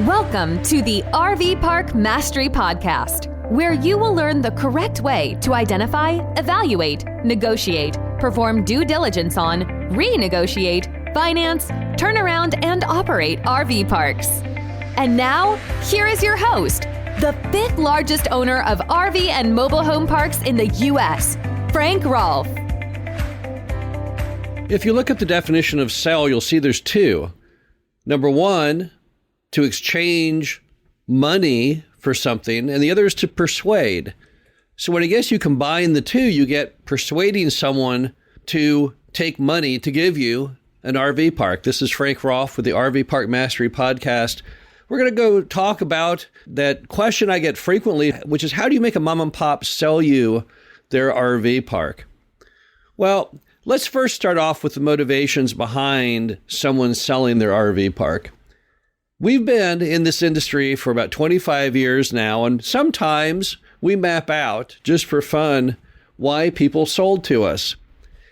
Welcome to the RV Park Mastery Podcast, where you will learn the correct way to identify, evaluate, negotiate, perform due diligence on, renegotiate, finance, turn around, and operate RV parks. And now, here is your host, the fifth largest owner of RV and mobile home parks in the U.S., Frank Rolfe. If you look at the definition of sell, you'll see there's two. Number one, to exchange money for something, and the other is to persuade. So when I guess you combine the two, you get persuading someone to take money to give you an RV park. This is Frank Rolfe with the RV Park Mastery Podcast. We're going to go talk about that question I get frequently, which is how do you make a mom and pop sell you their RV park? Well, let's first start off with the motivations behind someone selling their RV park. We've been in this industry for about 25 years now, and sometimes we map out, just for fun, why people sold to us.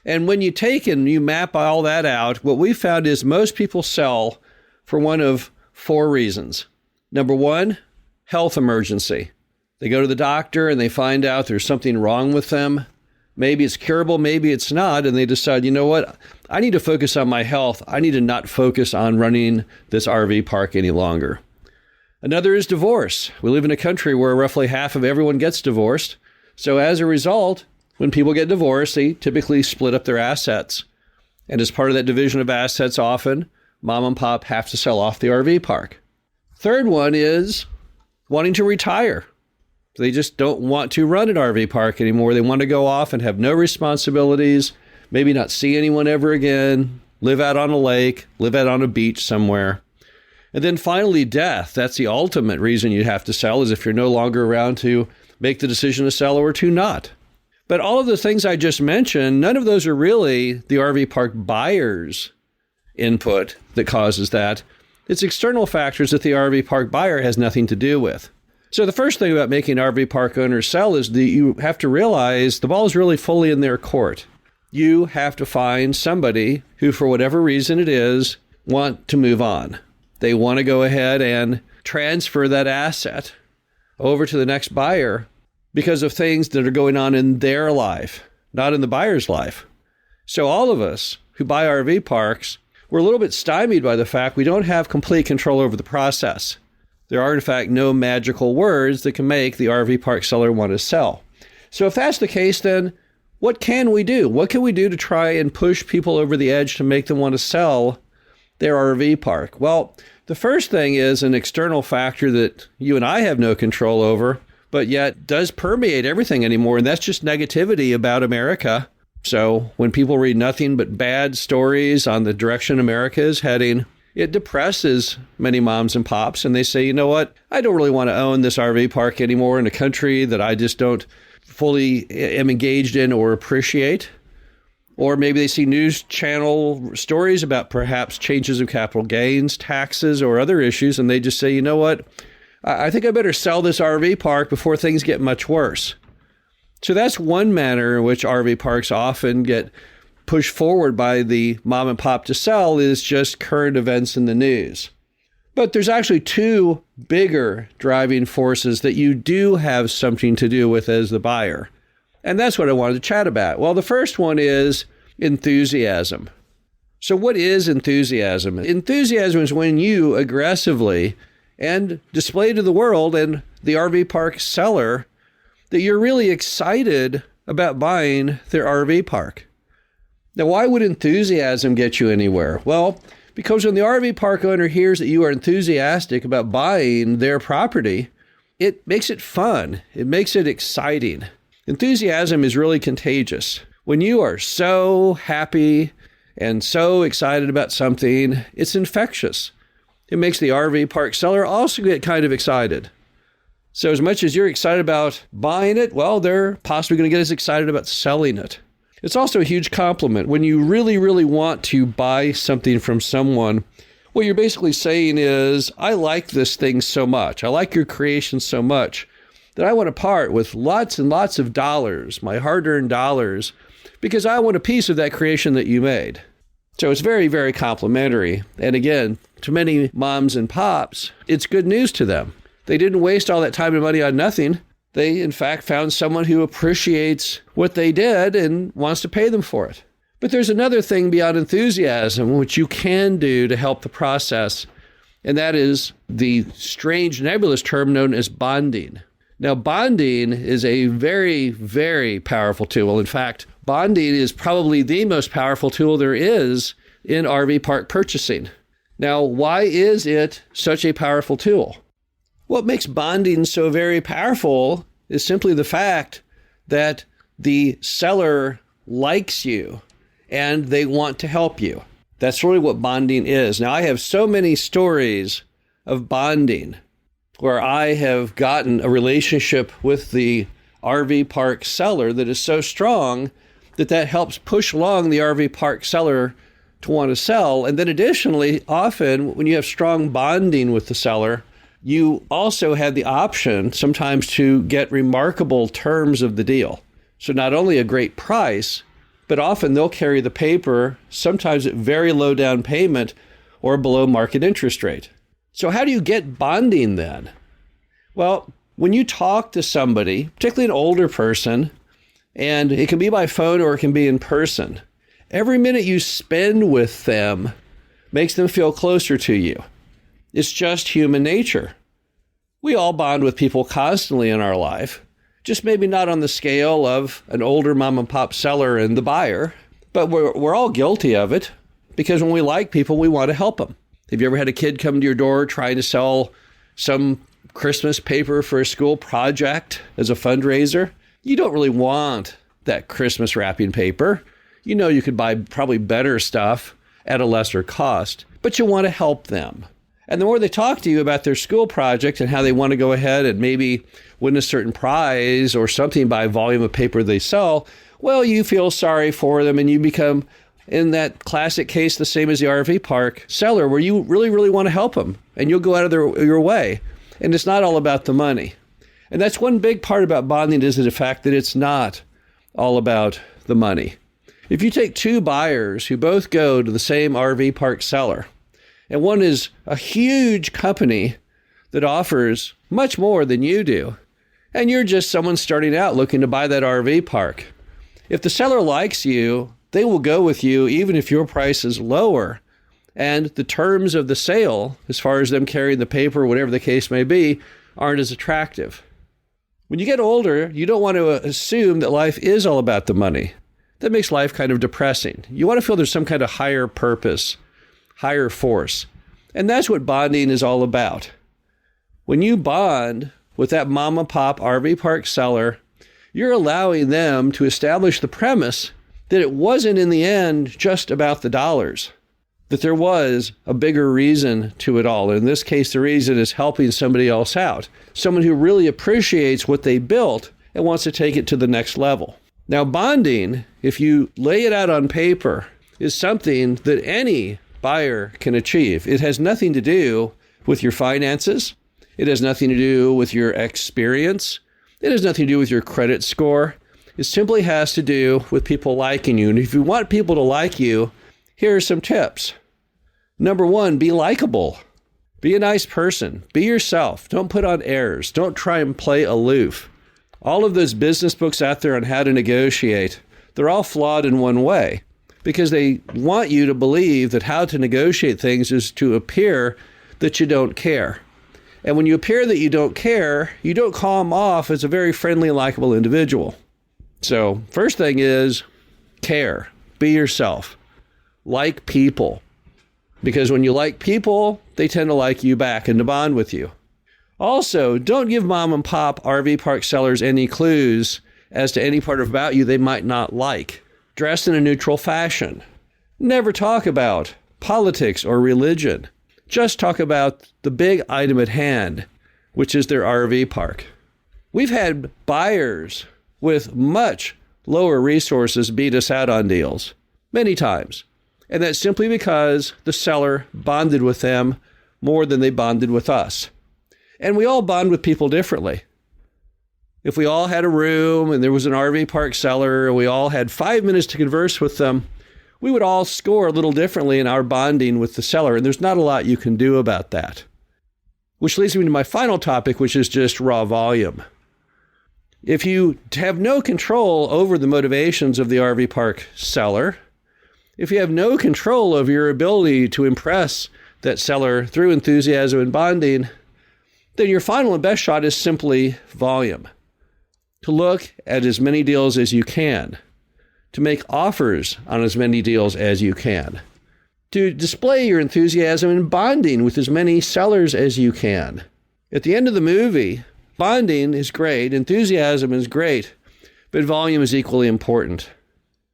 And when you take and you map all that out, what we found is most people sell for one of four reasons. Number one, health emergency. They go to the doctor and they find out there's something wrong with them. Maybe it's curable, maybe it's not, and they decide, you know what, I need to focus on my health. I need to not focus on running this RV park any longer. Another is divorce. We live in a country where roughly half of everyone gets divorced. So as a result, when people get divorced, they typically split up their assets. And as part of that division of assets, often, mom and pop have to sell off the RV park. Third one is wanting to retire. They just don't want to run an RV park anymore. They want to go off and have no responsibilities, maybe not see anyone ever again, live out on a lake, live out on a beach somewhere. And then finally, death. That's the ultimate reason you have to sell, is if you're no longer around to make the decision to sell or to not. But all of the things I just mentioned, none of those are really the RV park buyer's input that causes that. It's external factors that the RV park buyer has nothing to do with. So the first thing about making RV park owners sell is that you have to realize the ball is really fully in their court. You have to find somebody who, for whatever reason it is, want to move on. They want to go ahead and transfer that asset over to the next buyer because of things that are going on in their life, not in the buyer's life. So all of us who buy RV parks, we're a little bit stymied by the fact we don't have complete control over the process. There are, in fact, no magical words that can make the RV park seller want to sell. So if that's the case, then what can we do? What can we do to try and push people over the edge to make them want to sell their RV park? Well, the first thing is an external factor that you and I have no control over, but yet does permeate everything anymore, and that's just negativity about America. So when people read nothing but bad stories on the direction America is heading, it depresses many moms and pops, and they say, you know what, I don't really want to own this RV park anymore in a country that I just don't fully am engaged in or appreciate. Or maybe they see news channel stories about perhaps changes of capital gains, taxes, or other issues, and they just say, you know what, I think I better sell this RV park before things get much worse. So that's one manner in which RV parks often get pushed forward by the mom and pop to sell, is just current events in the news. But there's actually two bigger driving forces that you do have something to do with as the buyer. And that's what I wanted to chat about. Well, the first one is enthusiasm. So what is enthusiasm? Enthusiasm is when you aggressively and display to the world and the RV park seller that you're really excited about buying their RV park. Now, why would enthusiasm get you anywhere? Well, because when the RV park owner hears that you are enthusiastic about buying their property, it makes it fun. It makes it exciting. Enthusiasm is really contagious. When you are so happy and so excited about something, it's infectious. It makes the RV park seller also get kind of excited. So as much as you're excited about buying it, well, they're possibly going to get as excited about selling it. It's also a huge compliment. When you really, really want to buy something from someone, what you're basically saying is, I like this thing so much. I like your creation so much that I want to part with lots and lots of dollars, my hard-earned dollars, because I want a piece of that creation that you made. So it's very, very complimentary. And again, to many moms and pops, it's good news to them. They didn't waste all that time and money on nothing. They, in fact, found someone who appreciates what they did and wants to pay them for it. But there's another thing beyond enthusiasm, which you can do to help the process, and that is the strange nebulous term known as bonding. Now, bonding is a very, very powerful tool. In fact, bonding is probably the most powerful tool there is in RV park purchasing. Now, why is it such a powerful tool? What makes bonding so very powerful is simply the fact that the seller likes you and they want to help you. That's really what bonding is. Now, I have so many stories of bonding where I have gotten a relationship with the RV park seller that is so strong that helps push along the RV park seller to want to sell. And then additionally, often when you have strong bonding with the seller, you also have the option sometimes to get remarkable terms of the deal. So not only a great price, but often they'll carry the paper, sometimes at very low down payment or below market interest rate. So how do you get bonding then? Well, when you talk to somebody, particularly an older person, and it can be by phone or it can be in person, every minute you spend with them makes them feel closer to you. It's just human nature. We all bond with people constantly in our life, just maybe not on the scale of an older mom and pop seller and the buyer, but we're all guilty of it because when we like people, we want to help them. Have you ever had a kid come to your door trying to sell some Christmas paper for a school project as a fundraiser? You don't really want that Christmas wrapping paper. You know you could buy probably better stuff at a lesser cost, but you want to help them. And the more they talk to you about their school project and how they want to go ahead and maybe win a certain prize or something by volume of paper they sell, well, you feel sorry for them and you become, in that classic case, the same as the RV park seller, where you really, really want to help them and you'll go out of your way. And it's not all about the money. And that's one big part about bonding is the fact that it's not all about the money. If you take two buyers who both go to the same RV park seller, and one is a huge company that offers much more than you do, and you're just someone starting out looking to buy that RV park. If the seller likes you, they will go with you even if your price is lower. And the terms of the sale, as far as them carrying the paper, whatever the case may be, aren't as attractive. When you get older, you don't want to assume that life is all about the money. That makes life kind of depressing. You want to feel there's some kind of higher purpose, higher force. And that's what bonding is all about. When you bond with that mom and pop RV park seller, you're allowing them to establish the premise that it wasn't in the end just about the dollars, that there was a bigger reason to it all. In this case, the reason is helping somebody else out, someone who really appreciates what they built and wants to take it to the next level. Now, bonding, if you lay it out on paper, is something that any buyer can achieve. It has nothing to do with your finances. It has nothing to do with your experience. It has nothing to do with your credit score. It simply has to do with people liking you. And if you want people to like you, here are some tips. Number one, be likable. Be a nice person. Be yourself. Don't put on airs. Don't try and play aloof. All of those business books out there on how to negotiate, they're all flawed in one way because they want you to believe that how to negotiate things is to appear that you don't care. And when you appear that you don't care, you don't come off as a very friendly, likable individual. So first thing is care. Be yourself. Like people. Because when you like people, they tend to like you back and to bond with you. Also, don't give mom and pop RV park sellers any clues as to any part about you they might not like. Dress in a neutral fashion. Never talk about politics or religion. Just talk about the big item at hand, which is their RV park. We've had buyers with much lower resources beat us out on deals many times. And that's simply because the seller bonded with them more than they bonded with us. And we all bond with people differently. If we all had a room and there was an RV park seller and we all had 5 minutes to converse with them, we would all score a little differently in our bonding with the seller, and there's not a lot you can do about that. Which leads me to my final topic, which is just raw volume. If you have no control over the motivations of the RV park seller, if you have no control over your ability to impress that seller through enthusiasm and bonding, then your final and best shot is simply volume. To look at as many deals as you can, to make offers on as many deals as you can, to display your enthusiasm and bonding with as many sellers as you can. At the end of the movie, bonding is great, enthusiasm is great, but volume is equally important.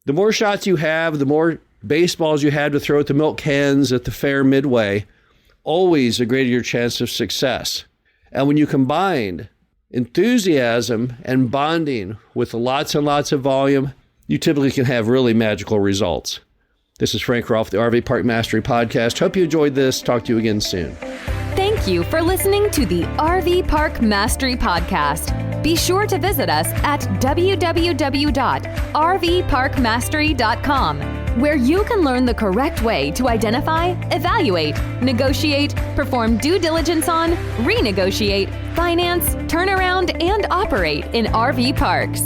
The more shots you have, the more baseballs you had to throw at the milk cans at the fair midway, always the greater your chance of success. And when you combine enthusiasm and bonding with lots and lots of volume, you typically can have really magical results. This is Frank Rolfe, the RV Park Mastery Podcast. Hope you enjoyed this. Talk to you again soon. Thank you for listening to the RV Park Mastery Podcast. Be sure to visit us at www.rvparkmastery.com, where you can learn the correct way to identify, evaluate, negotiate, perform due diligence on, renegotiate, finance, turn around, and operate in RV parks.